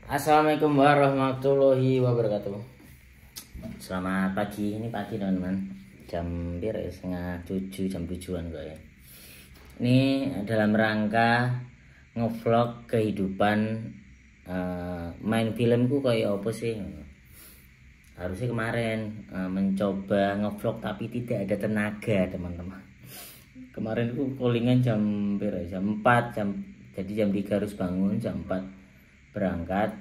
Assalamualaikum warahmatullahi wabarakatuh. Selamat pagi, ini pagi teman-teman. Jam bir setengah 7, jam 7-an kok ya. Ini dalam rangka ngevlog kehidupan main filmku kayak apa sih. Harusnya kemarin mencoba ngevlog tapi tidak ada tenaga teman-teman. Kemarin aku callingan jam 4 jadi jam 3 harus bangun, jam 4 berangkat,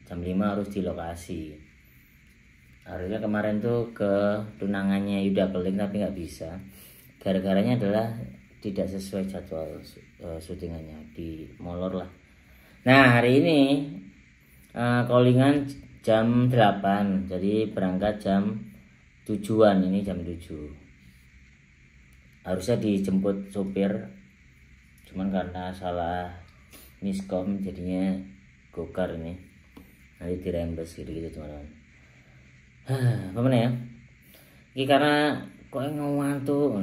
jam 5 harus di lokasi. Harusnya kemarin tuh ke tunangannya Yuda Keling tapi nggak bisa. Gara-garanya adalah tidak sesuai jadwal syutingannya, di molor lah. Nah hari ini callingan jam 8, jadi berangkat jam 7-an, ini jam 7. Harusnya dijemput sopir, cuman karena salah miskom jadinya gokar ini, nanti dirembes gitu teman-teman. Apa mana ya? Ini karena kok ngantuk,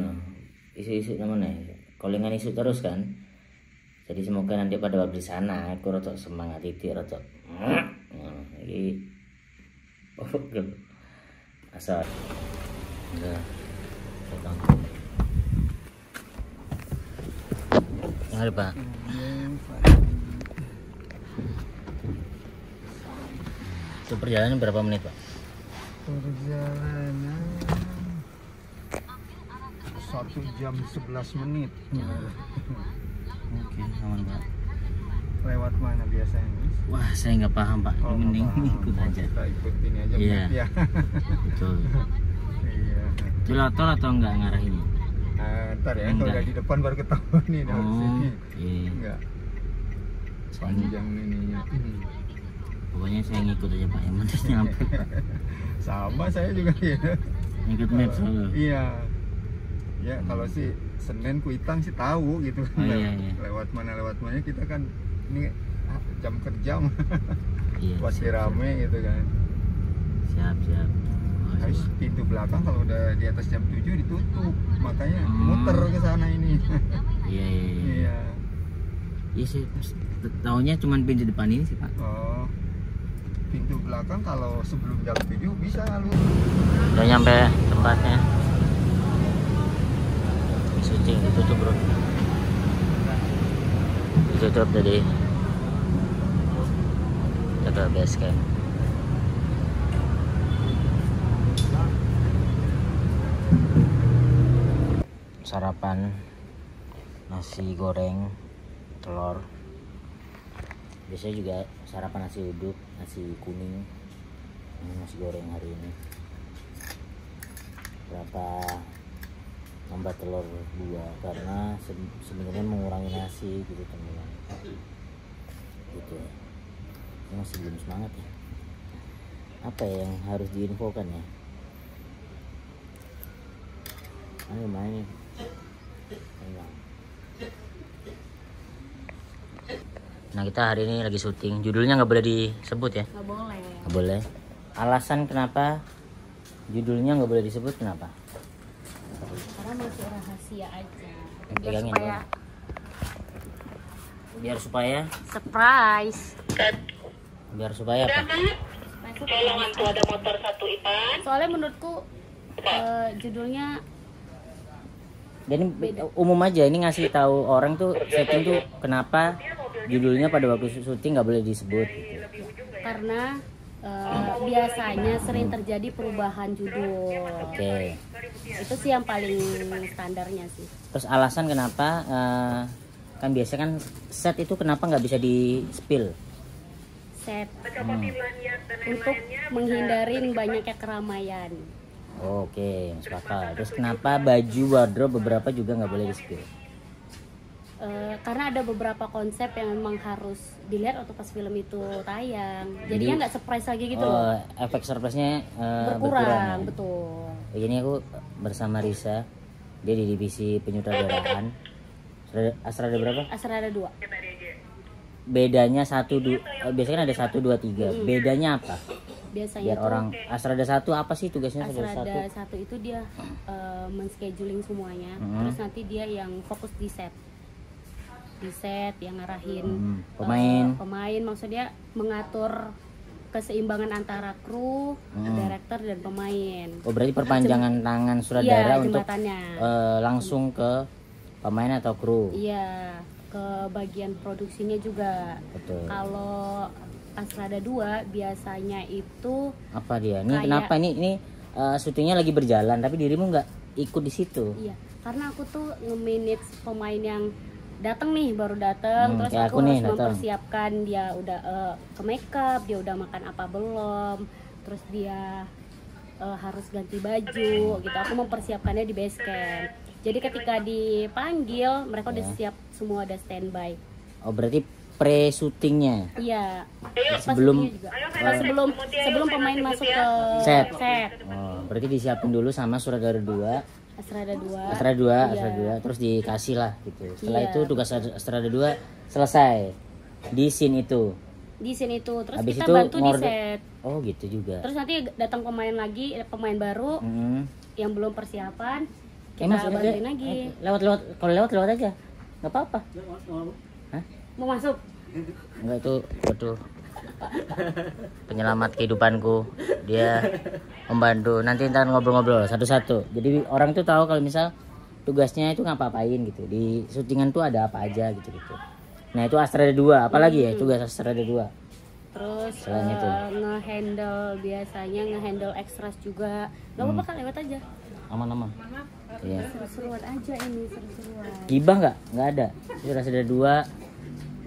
isu-isu namanya, callingan isu terus kan. Jadi semoga nanti pada waktu di sana aku rotok semangat titik rotok. Ini asal. Mari Pak. Itu perjalanan berapa menit Pak? Perjalanan 1 jam 11 menit. Oke, aman Pak. Lewat mana biasanya? Wah, saya nggak paham Pak. Oh, Mending paham. ikut aja. Kita ikutin aja. Iya. Ya. Betul. Iya. Itu tol atau enggak ngarahin? Ntar ya, kalau Enggak. udah di depan baru ketahuan nih dari sini. Oke. Enggak. Saya Panjang ininya. pokoknya saya ngikut aja Pak, yang penting nyampe Pak. Sama saya juga ya. Ngikut map selalu. Iya. Ya kalau sih Senin Kuitang sih tahu gitu kan. Oh, iya, iya. Lewat mana kita kan ini jam kerja mah. Iya. Pasti rame gitu kan. Siap. Oh, Habis siap. pintu belakang kalau udah di atas jam 7 ditutup. Makanya muter ke sana ini. Iya. Iya. Iya sih. Tahunya cuma pintu depan ini sih Pak. Oh. Pintu belakang kalau sebelum jam 7 bisa lu. Udah nyampe tempatnya. Syuting ditutup bro. Ditutup tadi. Kita ke base camp. Sarapan nasi goreng telur. Biasanya juga sarapan nasi uduk, nasi kuning. Ini nasi goreng hari ini. Berapa nambah telur 2 karena sebenarnya mengurangi nasi gitu teman-teman. Gitu ya. Ini masih belum semangat ya. Apa ya yang harus diinfokan ya? Ayo main. Nah kita hari ini lagi syuting. Judulnya nggak boleh disebut ya? Nggak boleh. Nggak boleh. Alasan kenapa judulnya nggak boleh disebut kenapa? Karena masih rahasia aja. Pegangin supaya dong. Biar supaya apa? Colongan tuh ada motor satu Ipan. Soalnya menurutku judulnya Dan umum aja ini ngasih tahu orang tuh setting tuh kenapa judulnya pada waktu syuting nggak boleh disebut gitu. karena biasanya sering terjadi perubahan judul. Oke. Itu sih yang paling standarnya sih. Terus alasan kenapa kan biasa kan set itu kenapa nggak bisa di spill? Set untuk menghindarin banyaknya keramaian. Oke, masuk akal. Terus kenapa baju wardrobe beberapa juga nggak boleh di spill? Karena ada beberapa konsep yang memang harus dilihat waktu pas film itu tayang. Jadinya nggak surprise lagi gitu loh. Efek surprise-nya Berkurang, ya? betul. Ini aku bersama Risa, dia di divisi penyutradaraan. Astra ada berapa? Asal ada 2. Bedanya 1, 2, biasanya kan ada 1, 2, 3. Bedanya apa? Biasanya Biar tuh orang Astra ada 1 apa sih tugasnya Astra Asrada 1? 1 itu dia men-scheduling semuanya. Terus nanti dia yang fokus di set. di set, yang ngarahin pemain. maksudnya mengatur keseimbangan antara kru, director dan pemain. Oh berarti perpanjangan tangan sutradara Iya, untuk jembatannya. langsung ke pemain atau kru. Iya, ke bagian produksinya juga. Betul. Kalau Asrada 2 biasanya itu Apa dia? Ini kayak- kenapa ini syutingnya lagi berjalan tapi dirimu nggak ikut di situ? iya, karena aku tuh nge-manage pemain yang datang nih, baru datang, terus kayak aku aku nih, harus datang. mempersiapkan dia udah ke makeup, dia udah makan apa belum, terus dia harus ganti baju gitu. Aku mempersiapkannya di base camp. Jadi ketika dipanggil, mereka udah siap semua, udah standby. Oh berarti pre-syutingnya Iya. sebelum Sebelum pemain masuk ke set. set. Oh berarti disiapin dulu sama sutradara 2, Asrada 2. Astra 2, Iya. Astra 2 terus dikasih lah gitu. Setelah Iya. itu tugas Astra 2 selesai di scene itu. Di sini tuh, terus Habis kita itu bantu di ngorde- set. Oh gitu juga. Terus nanti datang pemain lagi, pemain baru yang belum persiapan, kita maksudnya bantuin lagi. lewat kalau lewat aja nggak apa-apa. Hah? Mau masuk? Enggak, itu betul penyelamat kehidupanku. Dia membantu. Nanti ntar ngobrol-ngobrol satu-satu. Jadi orang tuh tahu kalau misal tugasnya itu ngapa-ngapain gitu. Di syutingan tuh ada apa aja gitu. Nah, itu Asrada 2. Apalagi ya tugas Asrada 2? Terus Selain itu. biasanya ngehandle extras juga. Gak apa-apa kan, lewat aja. Aman-aman. Iya. Seru-seruan aja ini, seru-seruan. Gibah nggak ada. Itu Asrada 2.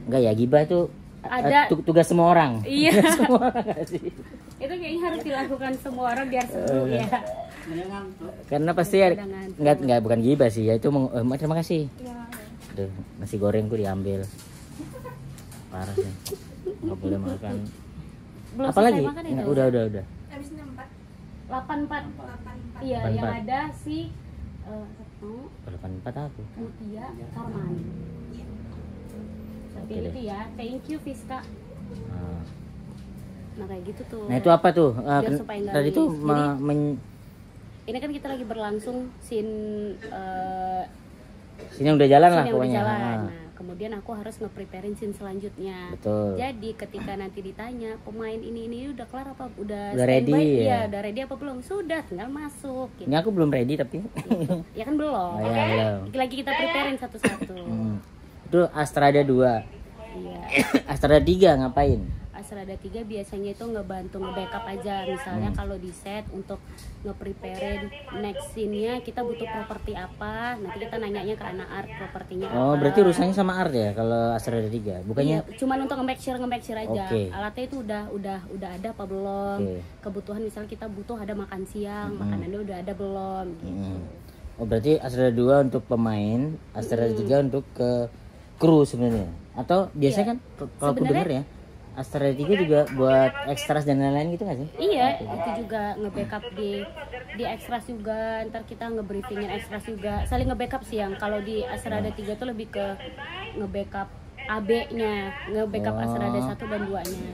Enggak ya, gibah itu Ada. tugas semua orang. Iya. Tugas semua orang nggak sih? Itu kayaknya harus dilakukan semua orang biar seru ya. Karena pasti nggak bukan gibah sih ya, itu terima kasih. Aduh, nasi gorengku diambil. Parah sih. Nggak boleh makan. Belum Apalagi? selesai makan itu. Nggak, udah. 84. Iya, 84. yang ada si 84 aku. Mutia Karman. Seperti Oke itu ya. Thank you Fiska. Nah, Nah kayak gitu tuh. nah, itu apa tuh? Biar supaya nggak Tadi tuh miss. Ini kan kita lagi berlangsung scene sini udah jalan lah scene yang udah pokoknya. jalan. Ah, Nah, kemudian aku harus nge-preparein scene selanjutnya. betul. Jadi ketika nanti ditanya pemain ini udah kelar apa udah Udah ready, standby? ya? Iya, udah ready apa belum? Sudah, tinggal masuk gitu. Ini aku belum ready tapi. Ya kan belum. Oh, ya, belum. Lagi kita preparein satu-satu. Itu Astrada 2. Iya. Astrada 3 ngapain? Asrada 3 biasanya itu ngebantu nge-backup aja. Misalnya kalau di set untuk nge-preparein next scene-nya kita butuh properti apa. Nanti kita nanyanya ke anak art propertinya apa. Oh, berarti urusannya sama art ya kalau Astrada 3. Bukannya Iya, cuman untuk nge-make sure aja. Oke. Alatnya itu udah ada apa belum? Oke. Kebutuhan misalnya kita butuh ada makan siang, makanannya udah ada belum gitu. Oh, berarti Astrada 2 untuk pemain, Astrada 3 untuk ke kru sebenarnya. Atau biasanya kan kalau aku Sebenarnya- dengar ya, Astrada 3 juga buat ekstras dan lain-lain gitu nggak sih? Iya, itu juga nge-backup di ekstras juga. Ntar kita nge-briefingin ekstras juga. Saling nge-backup sih yang kalau di Asrada 3 tuh lebih ke nge-backup AB-nya, nge-backup Asrada 1 dan 2-nya.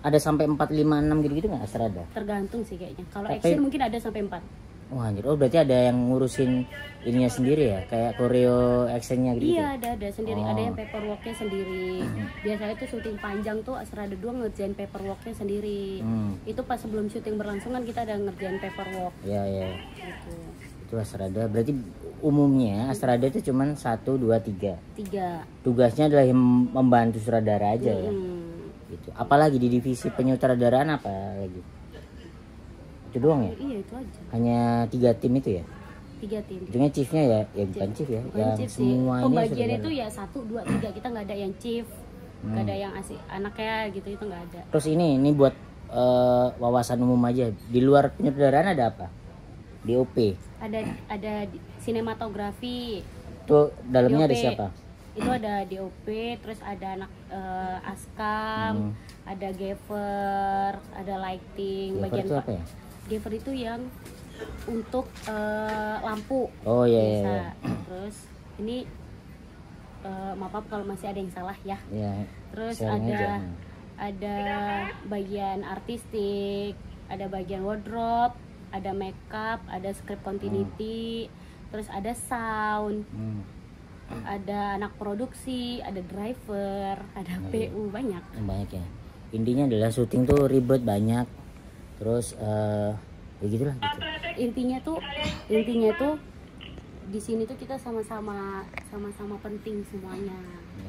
Ada sampai 4, 5, 6 gitu-gitu nggak Astrada? Tergantung sih kayaknya. Kalau Tapi- action mungkin ada sampai 4. Wah anjir, oh berarti ada yang ngurusin ininya sendiri ya? Kayak koreo actionnya gitu? Iya, ada sendiri. Ada yang paperworknya sendiri. Biasanya tuh syuting panjang tuh Asrada 2 ngerjain paperworknya sendiri. Itu pas sebelum syuting berlangsung kan kita ada ngerjain paperwork Iya, iya. gitu. Itu Astrada, berarti umumnya Astrada itu cuman 1, 2, 3. 3. Tugasnya adalah membantu sutradara aja ya? Gitu. Apalagi di divisi penyutradaraan apa lagi? Itu doang ya? Iya, itu aja. Hanya 3 tim itu ya? 3 tim. Ujungnya chiefnya ya bukan chief ya? Bukan Yang chief sih. semuanya Pembagian sutradara. itu ya 1, 2, 3. Kita nggak ada yang chief, nggak ada yang asik anaknya gitu, itu nggak ada. Terus ini buat wawasan umum aja. Di luar penyutradaraan ada apa? DOP. Ada sinematografi. Itu dalamnya ada DOP. siapa? Itu ada DOP, terus ada anak askam, ada gaffer, ada lighting. Gaffer itu apa ya? Gaffer itu yang untuk lampu. Oh iya, iya, biasa. iya. Terus ini maaf kalau masih ada yang salah ya. Iya. Terus sharing aja. ada bagian artistik, ada bagian wardrobe, ada makeup, ada script continuity, terus ada sound. ada anak produksi, ada driver, ada PU, banyak. Banyak ya. Intinya adalah syuting tuh ribet banyak. Terus ya gitulah gitu. Intinya tuh di sini tuh kita sama-sama penting semuanya.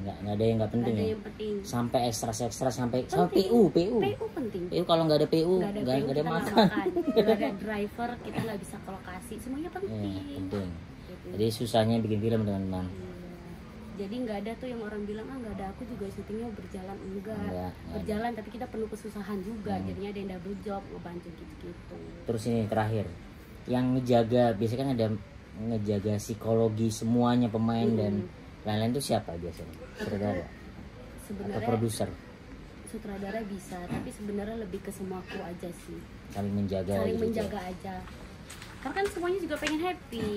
Nggak ada yang nggak penting. Nggak ada Ya? yang penting. Sampai ekstra sampai Penting. PU. PU penting. PU kalau nggak ada PU Nggak ada nggak PU, ada kita nggak makan. Nggak ada driver, kita nggak bisa ke lokasi. Semuanya penting. Iya, penting. Gitu. Jadi susahnya bikin film teman-teman. Iya. Jadi nggak ada tuh yang orang bilang nggak ada, aku juga syutingnya berjalan. Enggak Nggak berjalan, tapi kita penuh kesusahan juga. Jadinya ada yang double job ngebantu gitu. Terus ini terakhir, yang ngejaga biasanya kan ada ngejaga psikologi semuanya pemain dan lain-lain itu siapa biasanya? Sutradara atau Sebenarnya produser? sutradara bisa, tapi sebenarnya lebih ke semua kru aja sih. Saling menjaga. Saling gitu menjaga ya. aja. Karena kan semuanya juga pengen happy.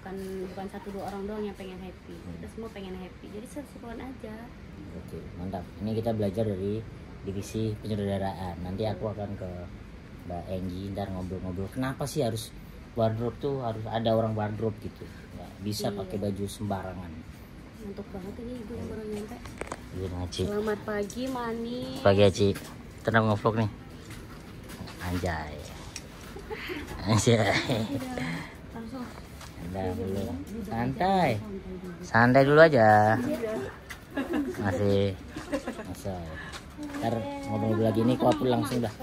Bukan 1-2 orang doang yang pengen happy. Kita semua pengen happy. Jadi seru-seruan aja. Oke, mantap. Ini kita belajar dari divisi penyutradaraan. Nanti aku akan ke Mbak Enggi ntar ngobrol-ngobrol. Kenapa sih harus wardrobe tuh harus ada orang wardrobe gitu? Nggak bisa pakai baju sembarangan. Ngantuk banget ini ibu baru nyampe. Iya, Aci. Selamat pagi, Mani. Pagi Aci. Tenang ngevlog nih. Anjay. Langsung. Udah dulu. Santai dulu aja. Masih. Masa. Ntar ngobrol lagi nih, kok aku langsung dah.